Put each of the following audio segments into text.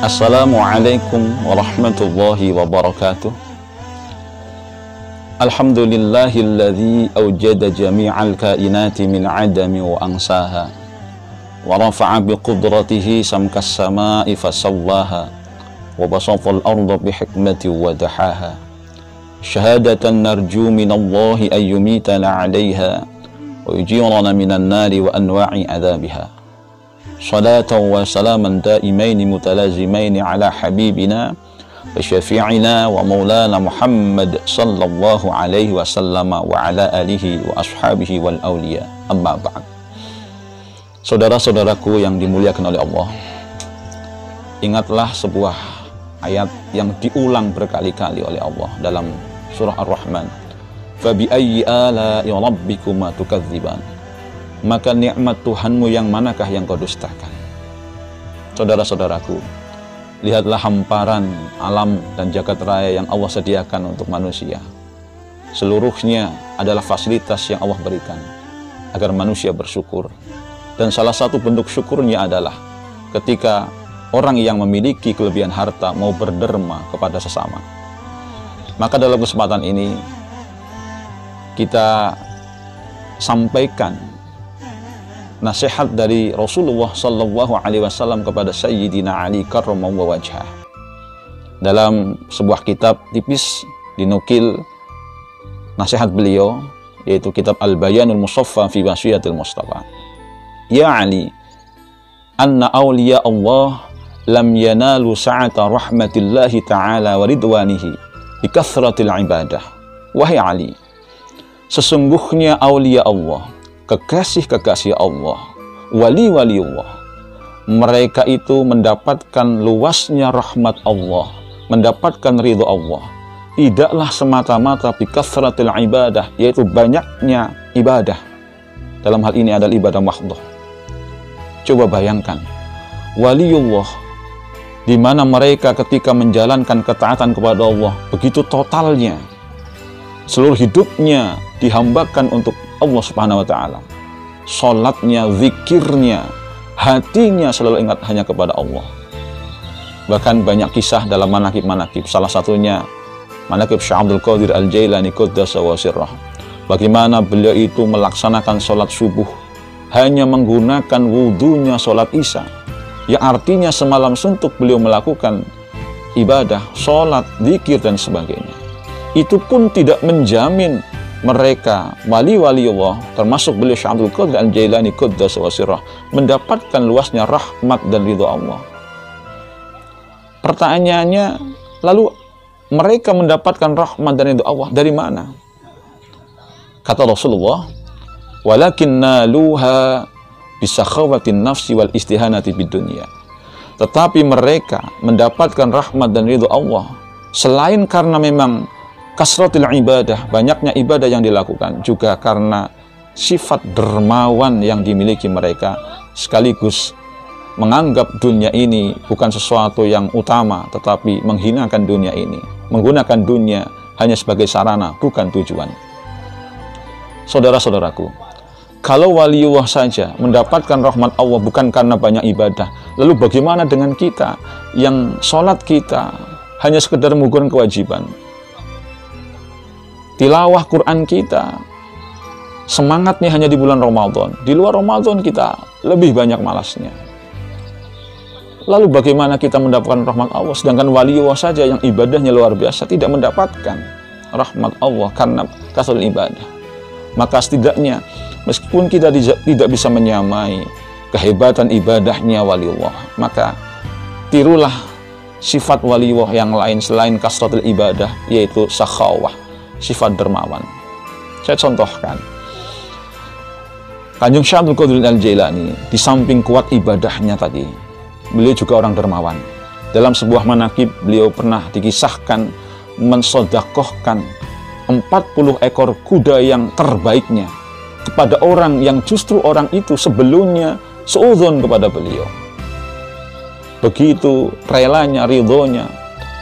Assalamualaikum warahmatullahi wabarakatuh. Alhamdulillahilladzi awjada jami'al kainati min 'adami wa ansaha wa rafa'a biqudratihi samkas samai fasawwaha wa basafal arda bihikmati wa dahaha syahadatan narju minallahi ayyumitana 'alayha wa yujirana minan nari wa anwa'i adzabiha. Salatan wa salaman daimaini mutalazimaini ala habibina wa syafi'ina wa maulana Muhammad sallallahu alaihi wasallam wa ala alihi wa ashabihi wal awliya. Amma ba'd. Saudara-saudaraku yang dimuliakan oleh Allah, ingatlah sebuah ayat yang diulang berkali-kali oleh Allah dalam surah Ar-Rahman. Fa bi ayyi ala'i rabbikuma tukadziban? Maka nikmat Tuhanmu yang manakah yang kau dustakan? Saudara-saudaraku, lihatlah hamparan alam dan jagat raya yang Allah sediakan untuk manusia. Seluruhnya adalah fasilitas yang Allah berikan agar manusia bersyukur. Dan salah satu bentuk syukurnya adalah ketika orang yang memiliki kelebihan harta mau berderma kepada sesama. Maka dalam kesempatan ini kita sampaikan nasihat dari Rasulullah sallallahu alaihi wasallam kepada Sayyidina Ali karramallahu wajhah. Dalam sebuah kitab tipis dinukil nasihat beliau, yaitu kitab Al-Bayanul Musaffa fi Wasiyatil Mustafa. Ya Ali, anna awliya Allah lam yanalu sa'ata rahmatillahi ta'ala wa ridwanihi bi kathratil ibadah. Wahai Ali, sesungguhnya awliya Allah, kekasih-kekasih Allah, wali-wali Allah, mereka itu mendapatkan luasnya rahmat Allah, mendapatkan ridho Allah, tidaklah semata-mata bi kathratil ibadah, yaitu banyaknya ibadah. Dalam hal ini adalah ibadah mahdhah. Coba bayangkan, waliullah, di mana mereka ketika menjalankan ketaatan kepada Allah begitu totalnya, seluruh hidupnya dihambakan untuk Allah Subhanahu wa ta'ala. Salatnya, zikirnya, hatinya selalu ingat hanya kepada Allah. Bahkan banyak kisah dalam manaqib-manaqib. Salah satunya manaqib Syekh Abdul Qadir Al-Jailani qaddasa wa sirrah. Bagaimana beliau itu melaksanakan salat subuh hanya menggunakan wudunya salat isya. Yang artinya semalam suntuk beliau melakukan ibadah, salat, zikir dan sebagainya. Itu pun tidak menjamin mereka wali-wali Allah, termasuk beliau Syekh Abdul Qadir Al-Jailani qaddasa wa sirrah, mendapatkan luasnya rahmat dan ridho Allah. Pertanyaannya, lalu mereka mendapatkan rahmat dan ridho Allah dari mana? Kata Rasulullah, walakin naluha bisakhawatin nafsi wal istihanati bid dunya. Tetapi mereka mendapatkan rahmat dan ridho Allah selain karena memang kasratul ibadah, banyaknya ibadah yang dilakukan, juga karena sifat dermawan yang dimiliki mereka, sekaligus menganggap dunia ini bukan sesuatu yang utama, tetapi menghinakan dunia ini, menggunakan dunia hanya sebagai sarana, bukan tujuan. Saudara-saudaraku, kalau waliullah saja mendapatkan rahmat Allah bukan karena banyak ibadah, lalu bagaimana dengan kita yang sholat kita hanya sekedar mengukur kewajiban? Tilawah Quran kita semangatnya hanya di bulan Ramadan. Di luar Ramadan kita lebih banyak malasnya. Lalu bagaimana kita mendapatkan rahmat Allah? Sedangkan waliullah saja yang ibadahnya luar biasa tidak mendapatkan rahmat Allah karena kasratul ibadah. Maka setidaknya meskipun kita tidak bisa menyamai kehebatan ibadahnya waliullah, maka tirulah sifat waliullah yang lain selain kasratul ibadah, yaitu sakhawah, sifat dermawan. Saya contohkan, Kanjeng Syekh Abdul Qadir Al-Jailani, di samping kuat ibadahnya tadi, beliau juga orang dermawan. Dalam sebuah manaqib, beliau pernah dikisahkan mensodakohkan 40 ekor kuda yang terbaiknya kepada orang yang justru orang itu sebelumnya suudzon kepada beliau. Begitu relanya, ridhonya,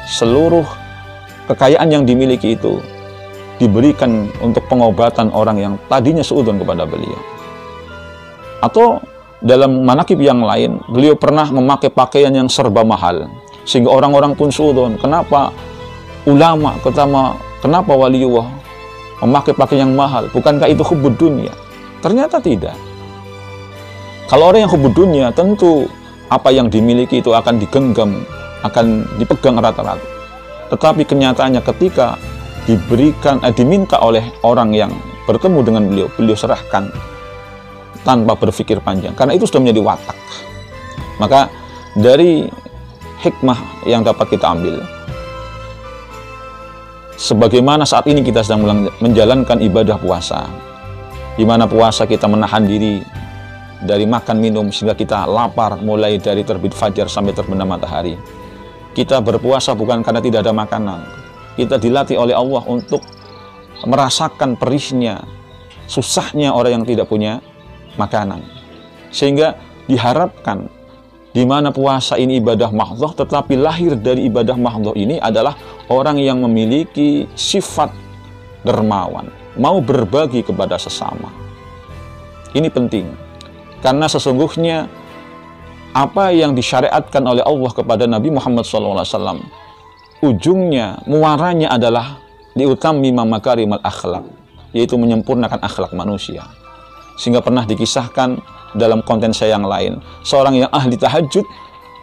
seluruh kekayaan yang dimiliki itu diberikan untuk pengobatan orang yang tadinya suudzon kepada beliau. Atau dalam manaqib yang lain, beliau pernah memakai pakaian yang serba mahal, sehingga orang-orang pun suudzon, kenapa ulama, kenapa waliullah memakai pakaian yang mahal? Bukankah itu hubbud dunya? Ternyata tidak. Kalau orang yang hubbud dunya, tentu apa yang dimiliki itu akan digenggam, akan dipegang erat-erat. Tetapi kenyataannya ketika diminta oleh orang yang bertemu dengan beliau, beliau serahkan tanpa berpikir panjang, karena itu sudah menjadi watak. Maka dari hikmah yang dapat kita ambil, sebagaimana saat ini kita sedang menjalankan ibadah puasa, di mana puasa kita menahan diri dari makan minum sehingga kita lapar mulai dari terbit fajar sampai terbenam matahari. Kita berpuasa bukan karena tidak ada makanan. Kita dilatih oleh Allah untuk merasakan perihnya, susahnya orang yang tidak punya makanan. Sehingga diharapkan di mana puasa ini ibadah mahdhah, tetapi lahir dari ibadah mahdhah ini adalah orang yang memiliki sifat dermawan, mau berbagi kepada sesama. Ini penting. Karena sesungguhnya apa yang disyariatkan oleh Allah kepada Nabi Muhammad SAW, ujungnya, muaranya adalah liutammima makarimal akhlak, yaitu menyempurnakan akhlak manusia. Sehingga pernah dikisahkan dalam konten saya yang lain, seorang yang ahli tahajud,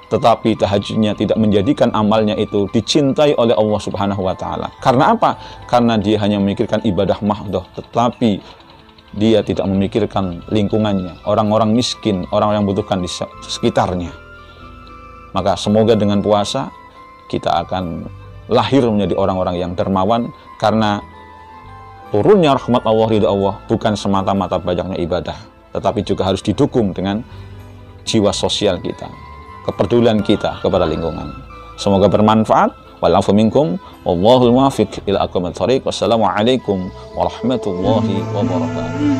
tetapi tahajudnya tidak menjadikan amalnya itu dicintai oleh Allah Subhanahu wa Ta'ala. Karena apa? Karena dia hanya memikirkan ibadah mahdhah, tetapi dia tidak memikirkan lingkungannya, orang-orang miskin, orang-orang yang membutuhkan di sekitarnya. Maka semoga dengan puasa kita akan lahir menjadi orang-orang yang dermawan, karena turunnya rahmat Allah, ridha Allah bukan semata-mata banyaknya ibadah, tetapi juga harus didukung dengan jiwa sosial kita, kepedulian kita kepada lingkungan. Semoga bermanfaat. Wa'alafu minkum, wallahul muwaffiq ila aqwamit thoriq. Wassalamualaikum warahmatullahi wabarakatuh.